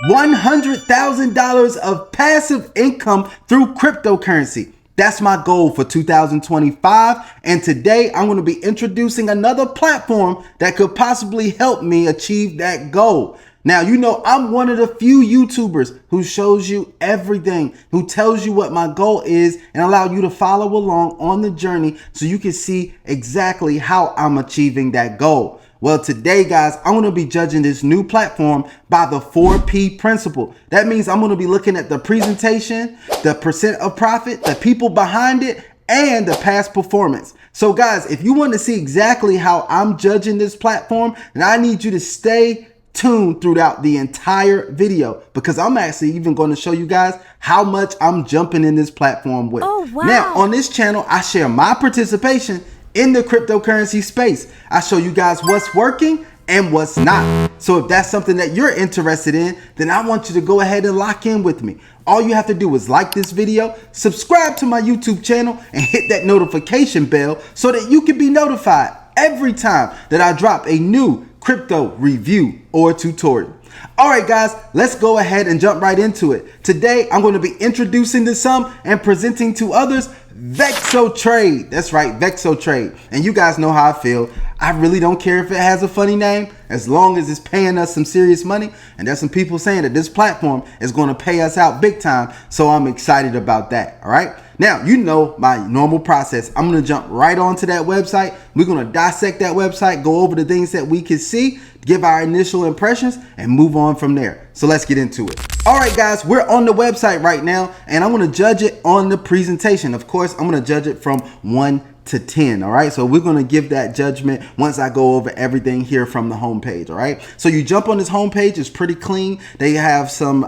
$100,000 of passive income through cryptocurrency. That's my goal for 2025. And today I'm going to be introducing another platform that could possibly help me achieve that goal. Now, you know, I'm one of the few YouTubers who shows you everything, who tells you what my goal is and allow you to follow along on the journey so you can see exactly how I'm achieving that goal. Well, today, guys, I'm going to be judging this new platform by the 4P principle. That means I'm going to be looking at the presentation, the percent of profit, the people behind it, and the past performance. So, guys, if you want to see exactly how I'm judging this platform, then I need you to stay tuned throughout the entire video, because I'm actually even going to show you guys how much I'm jumping in this platform with. Oh, wow. Now, on this channel, I share my participation in the cryptocurrency space. I show you guys what's working and what's not. So if that's something that you're interested in, then I want you to go ahead and lock in with me. All you have to do is like this video, subscribe to my YouTube channel, and hit that notification bell so that you can be notified every time that I drop a new crypto review or tutorial. All right, guys, let's go ahead and jump right into it. Today, I'm going to be introducing to some and presenting to others VexoTrade. That's right, VexoTrade. And you guys know how I feel. I really don't care if it has a funny name, as long as it's paying us some serious money. And there's some people saying that this platform is going to pay us out big time. So I'm excited about that. All right. Now, you know my normal process. I'm going to jump right onto that website. We're going to dissect that website, go over the things that we can see, give our initial impressions, and move on from there. So let's get into it. All right, guys, we're on the website right now, and I'm going to judge it on the presentation. Of course, I'm going to judge it from 1 to 10. All right. So we're going to give that judgment once I go over everything here from the homepage. All right. So you jump on this homepage. It's pretty clean. They have some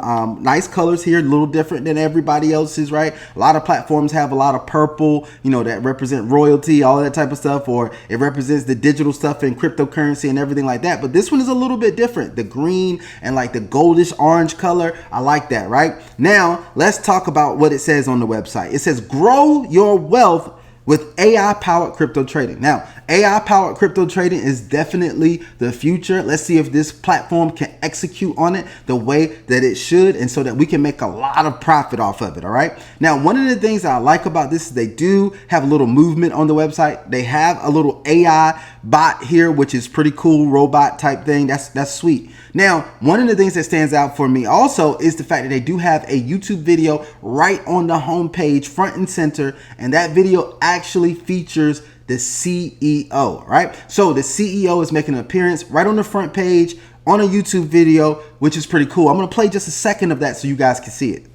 nice colors here, a little different than everybody else's. Right. A lot of platforms have a lot of purple, you know, that represent royalty, all that type of stuff, or it represents the digital stuff in cryptocurrency and everything like that. But this one is a little bit different. The green and like the goldish orange color. I like that. Right. Now, let's talk about what it says on the website. It says grow your wealth with AI-powered crypto trading. Now, AI-powered crypto trading is definitely the future. Let's see if this platform can execute on it the way that it should, and so that we can make a lot of profit off of it, all right? Now, one of the things that I like about this is they do have a little movement on the website. They have a little AI bot here, which is pretty cool, robot type thing. That's sweet. Now, one of the things that stands out for me also is the fact that they do have a YouTube video right on the homepage, front and center, and that video actually features the CEO, right? So the CEO is making an appearance right on the front page on a YouTube video, which is pretty cool. I'm going to play just a second of that so you guys can see it.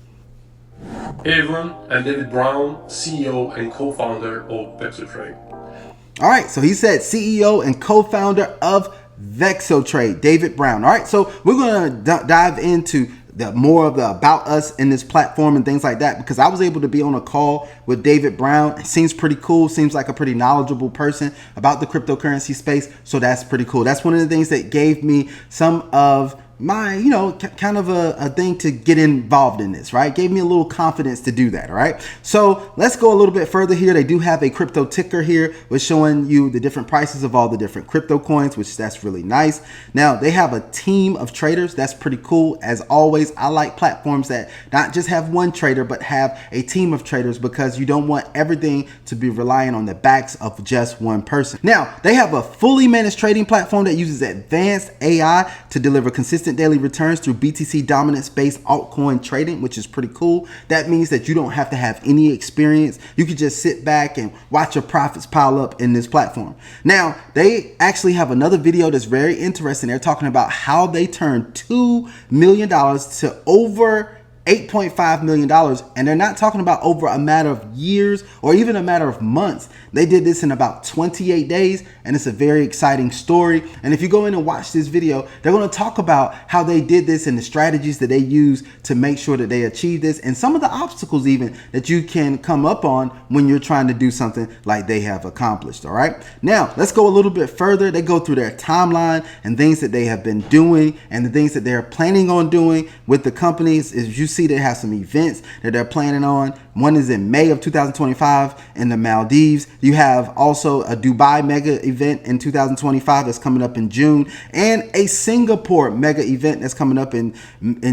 Hey everyone, I'm David Brown, CEO and co-founder of VexoTrade. All right, so he said CEO and co-founder of VexoTrade, David Brown. All right, so we're going to dive into more of the about us in this platform and things like that, because I was able to be on a call with David Brown. It seems pretty cool. Seems like a pretty knowledgeable person about the cryptocurrency space. So that's pretty cool. That's one of the things that gave me some of my, you know, kind of a thing to get involved in this, right? Gave me a little confidence to do that, all right? So let's go a little bit further here. They do have a crypto ticker here, which showing you the different prices of all the different crypto coins, which that's really nice. Now, they have a team of traders. That's pretty cool. As always, I like platforms that not just have one trader, but have a team of traders, because you don't want everything to be relying on the backs of just one person. Now, they have a fully managed trading platform that uses advanced AI to deliver consistent daily returns through BTC dominance-based altcoin trading, which is pretty cool. That means that you don't have to have any experience. You can just sit back and watch your profits pile up in this platform. Now, they actually have another video that's very interesting. They're talking about how they turned $2 million to over $8.5 million, and they're not talking about over a matter of years or even a matter of months. They did this in about 28 days, and it's a very exciting story. And if you go in and watch this video, they're going to talk about how they did this and the strategies that they use to make sure that they achieve this, and some of the obstacles even that you can come up on when you're trying to do something like they have accomplished. All right, now let's go a little bit further. They go through their timeline and things that they have been doing and the things that they're planning on doing with the companies. As you see, they have some events that they're planning on One is in May of 2025 in the Maldives. You have also a Dubai mega event in 2025 that's coming up in June, and a Singapore mega event that's coming up in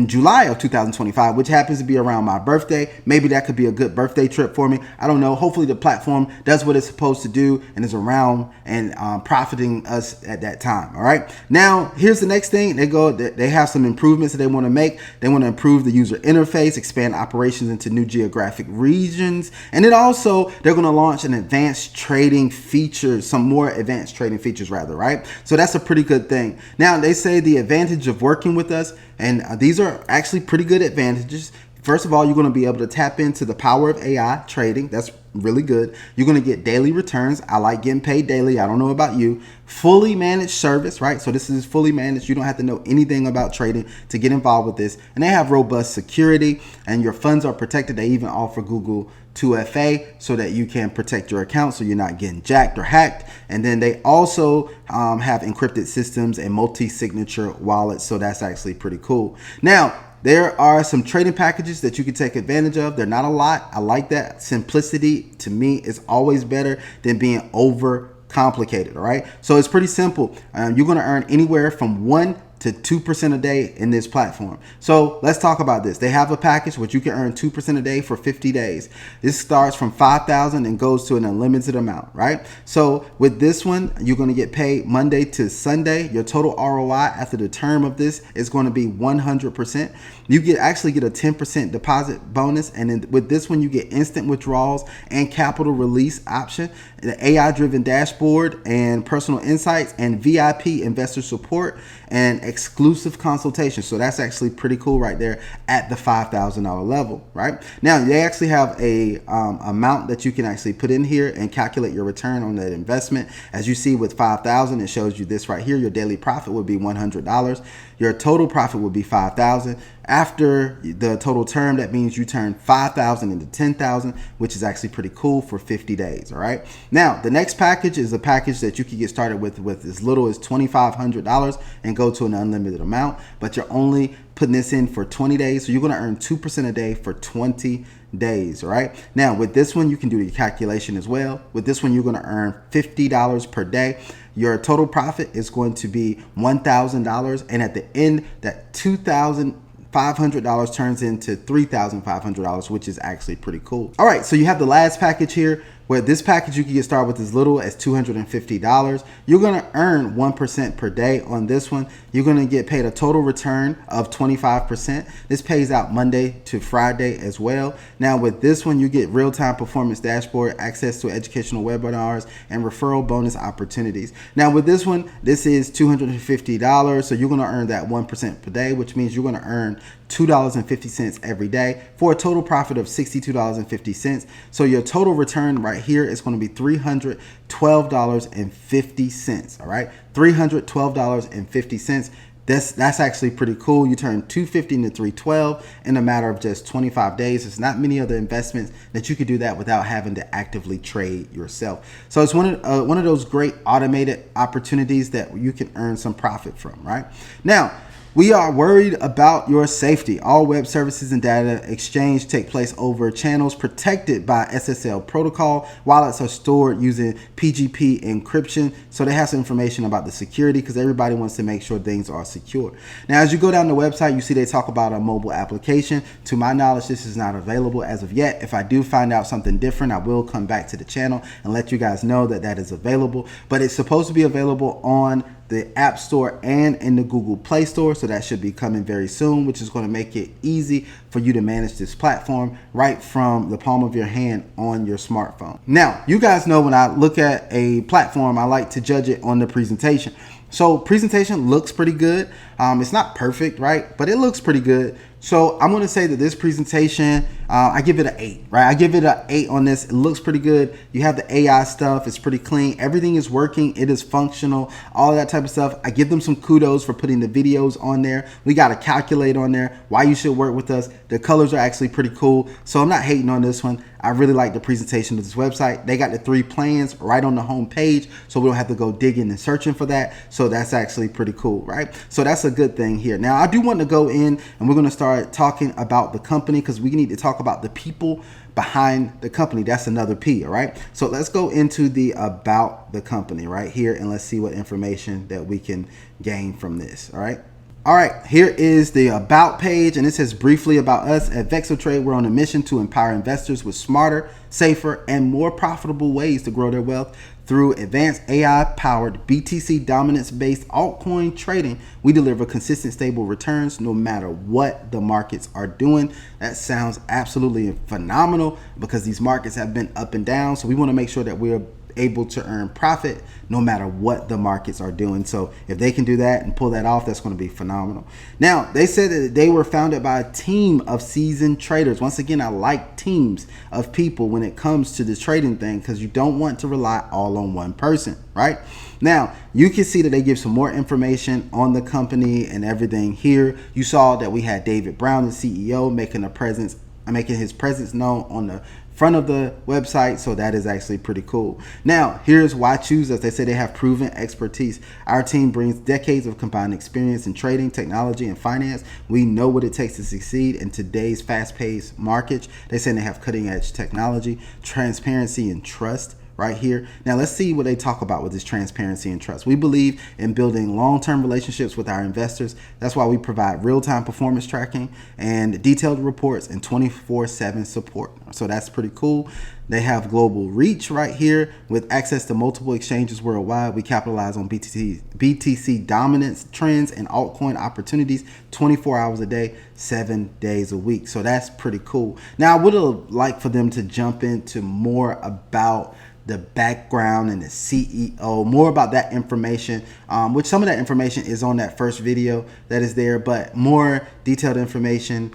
July of 2025, which happens to be around my birthday. Maybe that could be a good birthday trip for me. I don't know. Hopefully the platform does what it's supposed to do and is around and profiting us at that time. All right. Now, here's the next thing. They have some improvements that they want to make. They want to improve the user interface, expand operations into new geographic regions, and then also they're going to launch an advanced trading feature, some more advanced trading features rather, right? So that's a pretty good thing. Now, they say the advantage of working with us, and these are actually pretty good advantages. First of all, you're going to be able to tap into the power of AI trading. That's really good. You're going to get daily returns. I like getting paid daily. I don't know about you. Fully managed service, right? So this is fully managed. You don't have to know anything about trading to get involved with this. And they have robust security, and your funds are protected. They even offer Google 2FA so that you can protect your account so you're not getting jacked or hacked. And then they also have encrypted systems and multi-signature wallets. So that's actually pretty cool. Now, there are some trading packages that you can take advantage of. They're not a lot. I like that. Simplicity to me is always better than being over complicated. All right. So it's pretty simple. You're going to earn anywhere from 1 to 2% a day in this platform. So let's talk about this. They have a package which you can earn 2% a day for 50 days. This starts from $5,000 and goes to an unlimited amount, right? So with this one, you're going to get paid Monday to Sunday. Your total ROI after the term of this is going to be 100%. You actually get a 10% deposit bonus. And then with this one, you get instant withdrawals and capital release option, the AI-driven dashboard and personal insights, and VIP investor support and exclusive consultation. So that's actually pretty cool right there at the $5,000 level, right? Now, they actually have a amount that you can actually put in here and calculate your return on that investment. As you see with 5,000, it shows you this right here. Your daily profit would be $100. Your total profit would be $5,000. After the total term, that means you turn $5,000 into $10,000, which is actually pretty cool for 50 days. All right. Now, the next package is a package that you can get started with as little as $2,500 and go to an unlimited amount, but you're only putting this in for 20 days. So you're going to earn 2% a day for 20 days. All right. Now, with this one, you can do the calculation as well. With this one, you're going to earn $50 per day. Your total profit is going to be $1,000. And at the end, that $2,500 turns into $3,500, which is actually pretty cool. All right, so you have the last package here, where this package you can get started with as little as $250. You're going to earn 1% per day on this one. You're going to get paid a total return of 25%. This pays out Monday to Friday as well. Now with this one, you get real-time performance dashboard, access to educational webinars, and referral bonus opportunities. Now with this one, this is $250. So you're going to earn that 1% per day, which means you're going to earn $2.50 every day for a total profit of $62.50. So your total return right here is going to be $312.50. All right, $312.50. That's actually pretty cool. You turn $250 into $312 in a matter of just 25 days. There's not many other investments that you could do that without having to actively trade yourself. So it's one of those great automated opportunities that you can earn some profit from. Right now, we are worried about your safety. All web services and data exchange take place over channels protected by SSL protocol. Wallets are stored using PGP encryption. So they have some information about the security because everybody wants to make sure things are secure. Now, as you go down the website, you see they talk about a mobile application. To my knowledge, this is not available as of yet. If I do find out something different, I will come back to the channel and let you guys know that that is available. But it's supposed to be available on the App Store and in the Google Play Store. So that should be coming very soon, which is going to make it easy for you to manage this platform right from the palm of your hand on your smartphone. Now, you guys know when I look at a platform, I like to judge it on the presentation. So presentation looks pretty good. It's not perfect, right? But it looks pretty good. So I'm going to say that this presentation, I give it an 8, right? I give it an 8 on this. It looks pretty good. You have the AI stuff. It's pretty clean. Everything is working. It is functional, all of that type of stuff. I give them some kudos for putting the videos on there. We got a calculator on there, why you should work with us. The colors are actually pretty cool. So I'm not hating on this one. I really like the presentation of this website. They got the 3 plans right on the home page, so we don't have to go digging and searching for that. So that's actually pretty cool, right? So that's a good thing here. Now, I do want to go in and we're going to start start talking about the company, because we need to talk about the people behind the company. That's another P, all right? So let's go into the about the company right here, and let's see what information that we can gain from this, all right? All right, here is the about page, and it says briefly about us. At VexoTrade, we're on a mission to empower investors with smarter, safer, and more profitable ways to grow their wealth through advanced AI-powered BTC dominance-based altcoin trading. We deliver consistent, stable returns no matter what the markets are doing. That sounds absolutely phenomenal, because these markets have been up and down. So we want to make sure that we're able to earn profit no matter what the markets are doing. So if they can do that and pull that off, that's going to be phenomenal. Now, they said that they were founded by a team of seasoned traders. Once again, I like teams of people when it comes to this trading thing, because you don't want to rely all on one person, right? Now, you can see that they give some more information on the company and everything here. You saw that we had David Brown, the CEO, making his presence known on the front of the website. So that is actually pretty cool. Now, here's why choose us. They say they have proven expertise. Our team brings decades of combined experience in trading, technology, and finance. We know what it takes to succeed in today's fast-paced market. They say they have cutting-edge technology, transparency, and trust right here. Now let's see what they talk about with this transparency and trust. We believe in building long-term relationships with our investors. That's why we provide real-time performance tracking and detailed reports and 24/7 support. So that's pretty cool. They have global reach right here with access to multiple exchanges worldwide. We capitalize on BTC dominance trends and altcoin opportunities 24 hours a day, 7 days a week. So that's pretty cool. Now, I would have liked for them to jump into more about the background and the CEO, more about that information, which some of that information is on that first video that is there, but more detailed information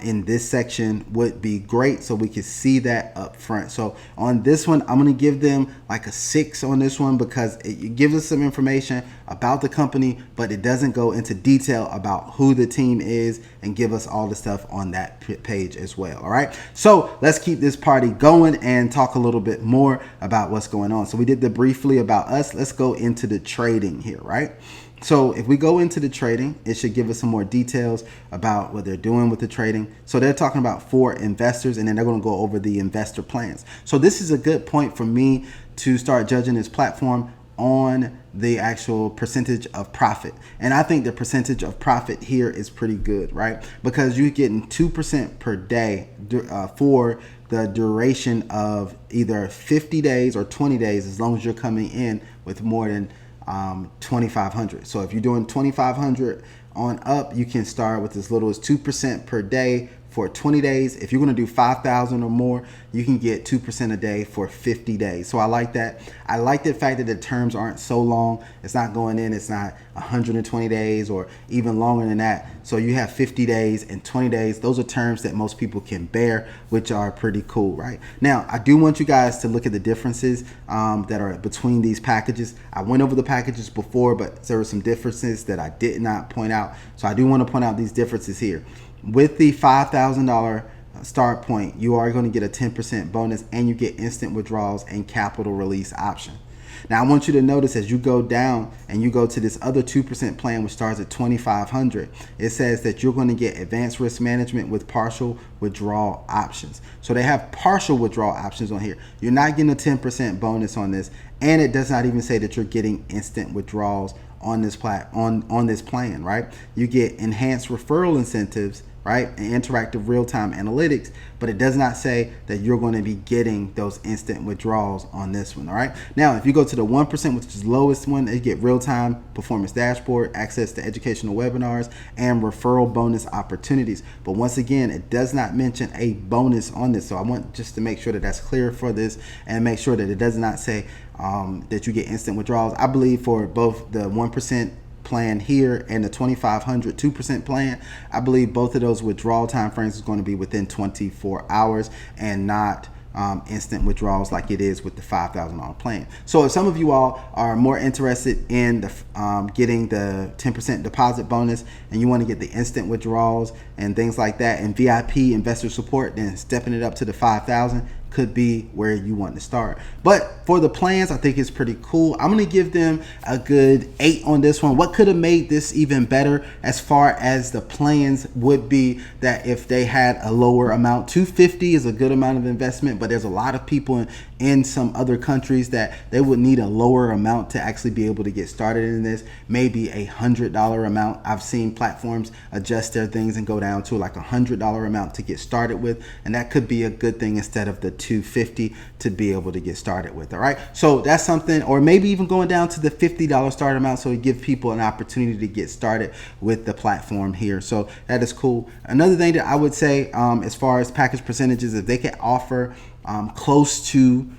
in this section would be great, so we can see that up front. So on this one, I'm going to give them like a 6 on this one, because it gives us some information about the company, but it doesn't go into detail about who the team is and give us all the stuff on that page as well. All right, so let's keep this party going and talk a little bit more about what's going on. So we did the briefly about us. Let's go into the trading here, right? So if we go into the trading, it should give us some more details about what they're doing with the trading. So they're talking about for investors, and then they're going to go over the investor plans. So this is a good point for me to start judging this platform on the actual percentage of profit. And I think the percentage of profit here is pretty good, right? Because you're getting 2% per day for the duration of either 50 days or 20 days, as long as you're coming in with more than 2,500. So if you're doing 2,500 on up, you can start with as little as 2% per day for 20 days. If you're going to do 5,000 or more, you can get 2% a day for 50 days. So I like that. I like the fact that the terms aren't so long. It's not going in. It's not 120 days or even longer than that. So you have 50 days and 20 days. Those are terms that most people can bear, which are pretty cool, right? Now, I do want you guys to look at the differences that are between these packages. I went over the packages before, but there were some differences that I did not point out. So I do want to point out these differences here. With the $5,000 start point, you are going to get a 10% bonus, and you get instant withdrawals and capital release option. Now, I want you to notice as you go down and you go to this other 2% plan, which starts at $2,500, it says that you're going to get advanced risk management with partial withdrawal options. So they have partial withdrawal options on here. You're not getting a 10% bonus on this, and it does not even say that you're getting instant withdrawals on this on this plan, right? You get enhanced referral incentives, right, and interactive real-time analytics, but it does not say that you're going to be getting those instant withdrawals on this one. All right, now if you go to the 1%, which is the lowest one, you get real-time performance dashboard, access to educational webinars, and referral bonus opportunities. But once again, it does not mention a bonus on this, so I want just to make sure that that's clear for this, and make sure that it does not say that you get instant withdrawals. I believe for both the 1% plan here and the 2,500 2% plan, I believe both of those withdrawal time frames is going to be within 24 hours and not instant withdrawals like it is with the $5,000 plan. So if some of you all are more interested in the getting the 10% deposit bonus, and you want to get the instant withdrawals and things like that, and VIP investor support, then stepping it up to the 5,000, could be where you want to start. But for the plans, I think it's pretty cool. I'm going to give them a good 8 on this one. What could have made this even better as far as the plans would be that if they had a lower amount. $250 is a good amount of investment, but there's a lot of people in some other countries that they would need a lower amount to actually be able to get started in this. Maybe $100 amount. I've seen platforms adjust their things and go down to like $100 amount to get started with, and that could be a good thing instead of the $250 to be able to get started with. All right, so that's something. Or maybe even going down to the $50 start amount, so it gives people an opportunity to get started with the platform here. So that is cool. Another thing that I would say, as far as package percentages, if they can offer close to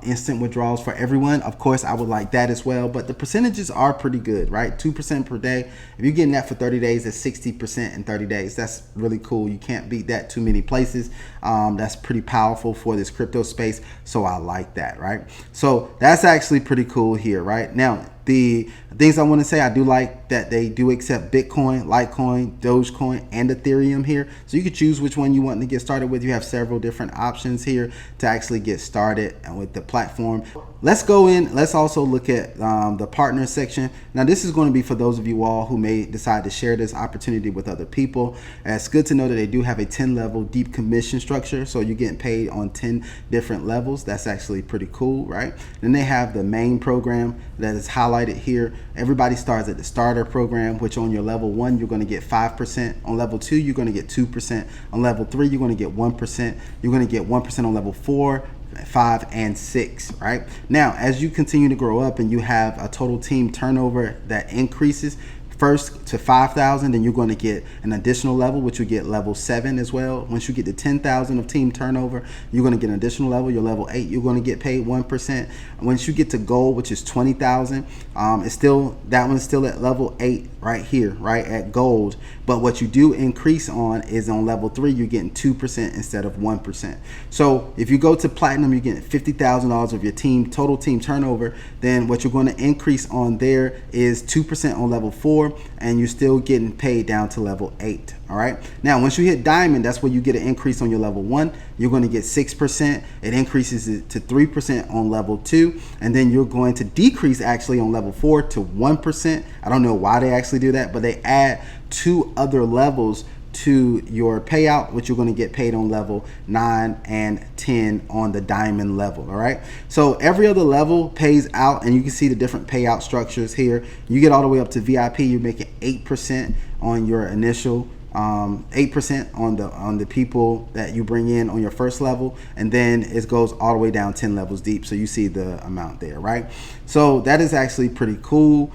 instant withdrawals for everyone, of course I would like that as well. But the percentages are pretty good, right? 2% per day. If you're getting that for 30 days, that's 60% in 30 days. That's really cool. You can't beat that too many places. That's pretty powerful for this crypto space, so I like that, right? So that's actually pretty cool here, right? Now, the things I want to say, I do like that they do accept Bitcoin, Litecoin, Dogecoin, and Ethereum here. So you can choose which one you want to get started with. You have several different options here to actually get started with the platform. Let's go in. Let's also look at the partner section. Now, this is going to be for those of you all who may decide to share this opportunity with other people. And it's good to know that they do have a 10-level deep commission structure. So you're getting paid on 10 different levels. That's actually pretty cool, right? Then they have the main program that is highlighted here. Everybody starts at the starter program, which on your level 1, you're going to get 5%. On level 2, you're going to get 2%. On level 3, you're going to get 1%. You're going to get 1% on level 4, 5, and 6, right? Now, as you continue to grow up and you have a total team turnover that increases first to 5,000, then you're going to get an additional level, which you get level 7 as well. Once you get to 10,000 of team turnover, you're going to get an additional level. Your level 8, you're going to get paid 1%. Once you get to gold, which is 20,000, it's still, that one's still at level 8 right here, right at gold. But what you do increase on is on level 3, you're getting 2% instead of 1%. So if you go to platinum, you're getting $50,000 of your total team turnover. Then what you're going to increase on there is 2% on level 4, and you're still getting paid down to level 8. All right. Now, once you hit diamond, that's where you get an increase on your level 1. You're going to get 6%. It increases it to 3% on level 2. And then you're going to decrease actually on level 4 to 1%. I don't know why they actually do that, but they add 2 other levels to your payout, which you're going to get paid on level 9 and 10 on the diamond level. All right. So every other level pays out, and you can see the different payout structures here. You get all the way up to VIP. You're making 8% on your initial 8% on the people that you bring in on your first level, and then it goes all the way down 10 levels deep. So you see the amount there, right? So that is actually pretty cool.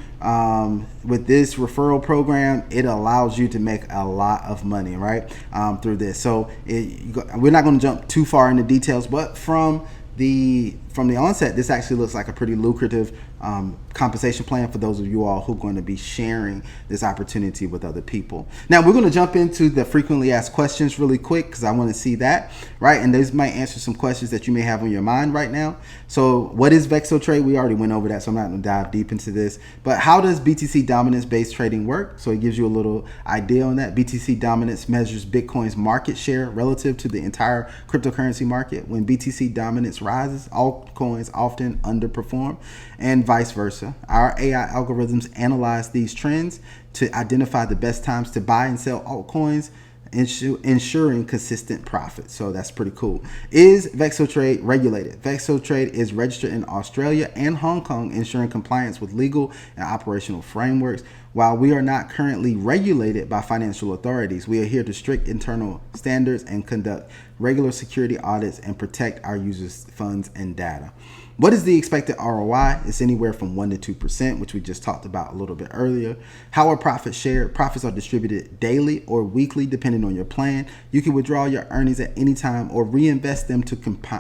With this referral program, it allows you to make a lot of money, right? Through this. So we're not going to jump too far into details, but from the onset, this actually looks like a pretty lucrative compensation plan for those of you all who are going to be sharing this opportunity with other people. Now, we're going to jump into the frequently asked questions really quick because I want to see that, right? And these might answer some questions that you may have on your mind right now. So what is VexoTrade? We already went over that, so I'm not going to dive deep into this. But how does BTC dominance-based trading work? So it gives you a little idea on that. BTC dominance measures Bitcoin's market share relative to the entire cryptocurrency market. When BTC dominance rises, altcoins often underperform, and vice versa. Our AI algorithms analyze these trends to identify the best times to buy and sell altcoins, ensuring consistent profits. So that's pretty cool. Is VexoTrade regulated? VexoTrade is registered in Australia and Hong Kong, ensuring compliance with legal and operational frameworks. While we are not currently regulated by financial authorities, we adhere to strict internal standards and conduct regular security audits and protect our users' funds and data. What is the expected ROI? It's anywhere from 1% to 2%, which we just talked about a little bit earlier. How are profits shared? Profits are distributed daily or weekly, depending on your plan. You can withdraw your earnings at any time or reinvest them to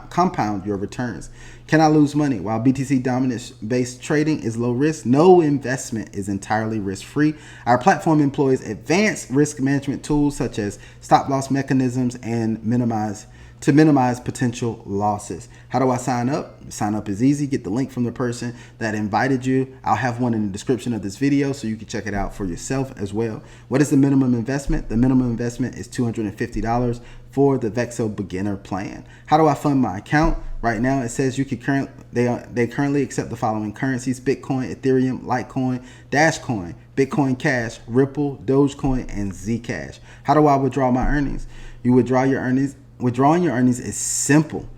compound your returns. Can I lose money? While BTC dominance-based trading is low risk, no investment is entirely risk-free. Our platform employs advanced risk management tools such as stop-loss mechanisms and minimize to minimize potential losses. How do I sign up? Sign up is easy. Get the link from the person that invited you. I'll have one in the description of this video so you can check it out for yourself as well. What is the minimum investment? The minimum investment is $250 for the Vexo beginner plan. How do I fund my account? Right now it says you can they currently accept the following currencies: Bitcoin, Ethereum, Litecoin, Dashcoin, Bitcoin Cash, Ripple, Dogecoin, and Zcash. How do I withdraw my earnings? You withdraw your earnings. Withdrawing your earnings is simple.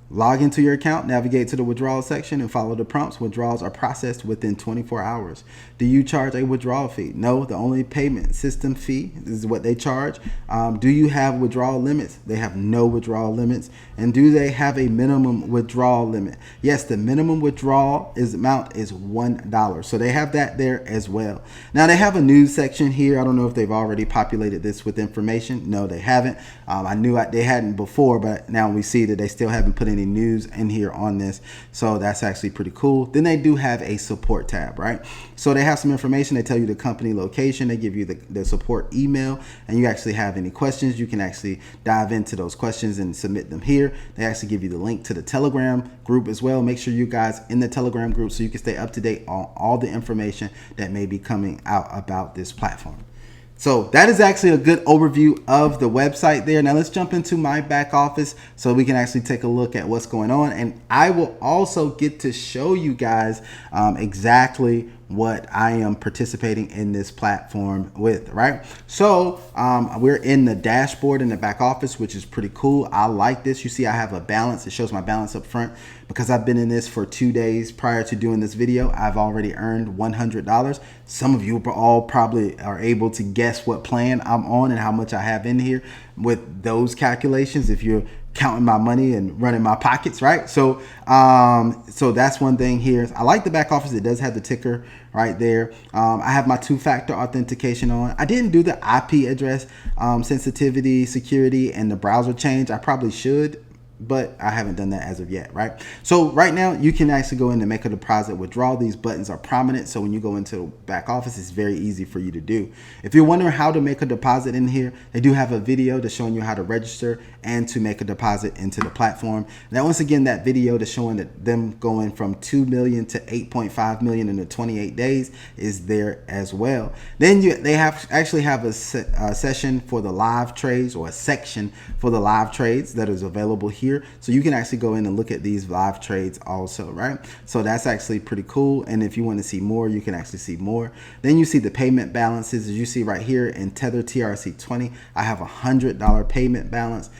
Log into your account, navigate to the withdrawal section, and follow the prompts. Withdrawals are processed within 24 hours. Do you charge a withdrawal fee? No, the only payment system fee is what they charge. Do you have withdrawal limits? They have no withdrawal limits. And do they have a minimum withdrawal limit? Yes, the minimum withdrawal amount is $1. So they have that there as well. Now they have a news section here. I don't know if they've already populated this with information. No, they haven't. I knew they hadn't before, but now we see that they still haven't put any news in here on this, so that's actually pretty cool. Then they do have a support tab, right? So they have some information. They tell you the company location, they give you the support email, and you actually have any questions, you can actually dive into those questions and submit them here. They actually give you the link to the Telegram group as well. Make sure you guys in the Telegram group so you can stay up to date on all the information that may be coming out about this platform. So that is actually a good overview of the website there. Now let's jump into my back office so we can actually take a look at what's going on. And I will also get to show you guys exactly what I am participating in this platform with, right? So we're in the dashboard in the back office, which is pretty cool. I like this. You see I have a balance. It shows my balance up front. Because I've been in this for 2 days prior to doing this video, I've already earned $100. Some of you all probably are able to guess what plan I'm on and how much I have in here with those calculations if you're counting my money and running my pockets, right? So so that's one thing here. I like the back office. It does have the ticker right there. I have my two-factor authentication on. I didn't do the IP address sensitivity, security, and the browser change. I probably should, but I haven't done that as of yet, right? So right now you can actually go in and make a deposit, withdrawal. These buttons are prominent, so when you go into the back office, it's very easy for you to do. If you're wondering how to make a deposit in here, they do have a video to showing you how to register and to make a deposit into the platform. Now, once again, that video to showing that them going from 2 million to 8.5 million in the 28 days is there as well. Then they actually have a session for the live trades, or a section for the live trades that is available here. So you can actually go in and look at these live trades also, right? So that's actually pretty cool. And if you want to see more, you can actually see more. Then you see the payment balances. As you see right here in Tether TRC20, I have $100 payment balance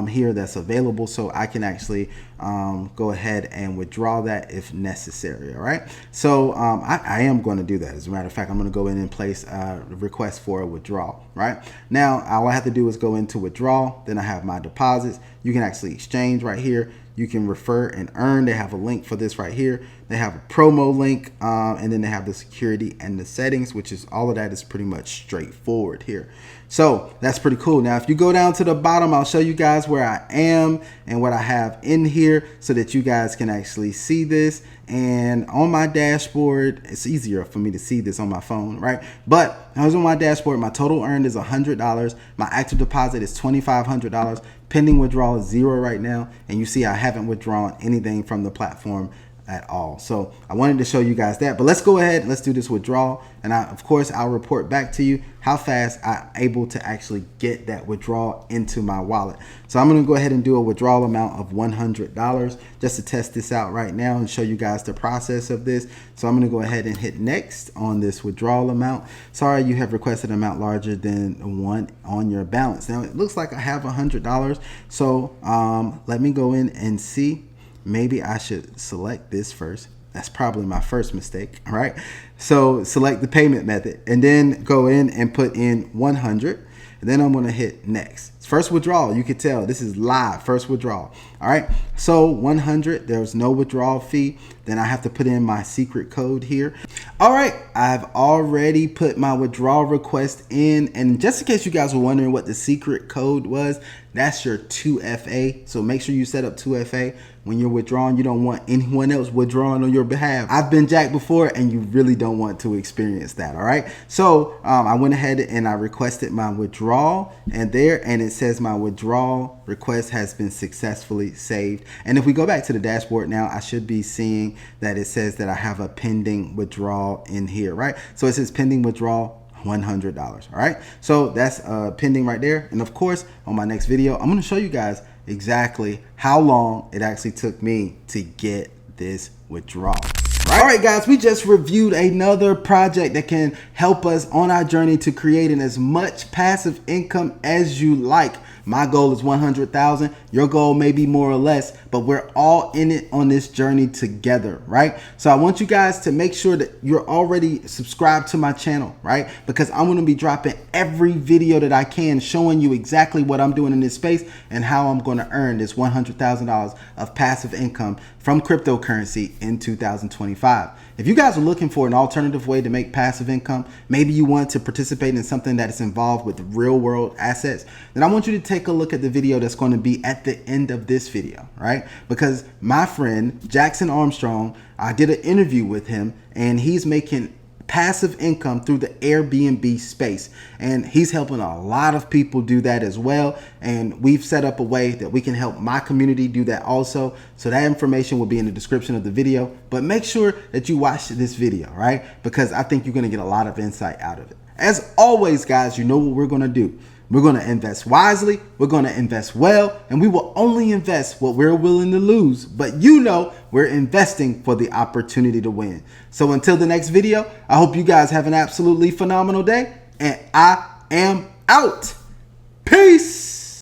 here that's available, so I can actually go ahead and withdraw that if necessary. All right, so I am going to do that. As a matter of fact, I'm going to go in and place a request for a withdrawal. Right now, all I have to do is go into withdrawal. Then I have my deposits. You can actually exchange right here. You can refer and earn. They have a link for this right here. They have a promo link, and then they have the security and the settings, which is all of that is pretty much straightforward here. So that's pretty cool. Now, if you go down to the bottom, I'll show you guys where I am and what I have in here so that you guys can actually see this. And on my dashboard, it's easier for me to see this on my phone, right? But I was on my dashboard. My total earned is $100. My active deposit is $2,500. Pending withdrawal is 0 right now. And you see I haven't withdrawn anything from the platform at all. So I wanted to show you guys that, but let's go ahead, let's do this withdrawal, and of course I'll report back to you how fast I'm able to actually get that withdrawal into my wallet. So I'm going to go ahead and do a withdrawal amount of $100 just to test this out right now and show you guys the process of this. So I'm going to go ahead and hit next on this withdrawal amount. Sorry, you have requested an amount larger than 1 on your balance. Now it looks like I have $100, so let me go in and see. Maybe I should select this first. That's probably my first mistake, all right? So select the payment method and then go in and put in 100. And then I'm gonna hit next. First withdrawal, you can tell this is live, first withdrawal. All right, so 100, there's no withdrawal fee. Then I have to put in my secret code here. All right, I've already put my withdrawal request in. And just in case you guys were wondering what the secret code was, that's your 2FA. So make sure you set up 2FA. when you're withdrawing, you don't want anyone else withdrawing on your behalf. I've been jacked before, and you really don't want to experience that. All right. So I went ahead and I requested my withdrawal, and it says my withdrawal request has been successfully saved. And if we go back to the dashboard now, I should be seeing that it says that I have a pending withdrawal in here, right? So it says pending withdrawal, $100. All right. So that's pending right there. And of course, on my next video, I'm going to show you guys exactly how long it actually took me to get this withdrawal. All right, guys, we just reviewed another project that can help us on our journey to creating as much passive income as you like. My goal is 100,000. Your goal may be more or less, but we're all in it on this journey together, right? So I want you guys to make sure that you're already subscribed to my channel, right? Because I'm going to be dropping every video that I can, showing you exactly what I'm doing in this space and how I'm going to earn this $100,000 of passive income from cryptocurrency in 2025. If you guys are looking for an alternative way to make passive income, maybe you want to participate in something that is involved with real world assets, then I want you to take a look at the video that's going to be at the end of this video, right? Because my friend Jackson Armstrong, I did an interview with him, and he's making passive income through the Airbnb space, and he's helping a lot of people do that as well. And we've set up a way that we can help my community do that also. So that information will be in the description of the video, but make sure that you watch this video, right? Because I think you're going to get a lot of insight out of it. As always, guys, you know what we're going to do. We're going to invest wisely, we're going to invest well, and we will only invest what we're willing to lose. But you know, we're investing for the opportunity to win. So until the next video, I hope you guys have an absolutely phenomenal day, and I am out. Peace.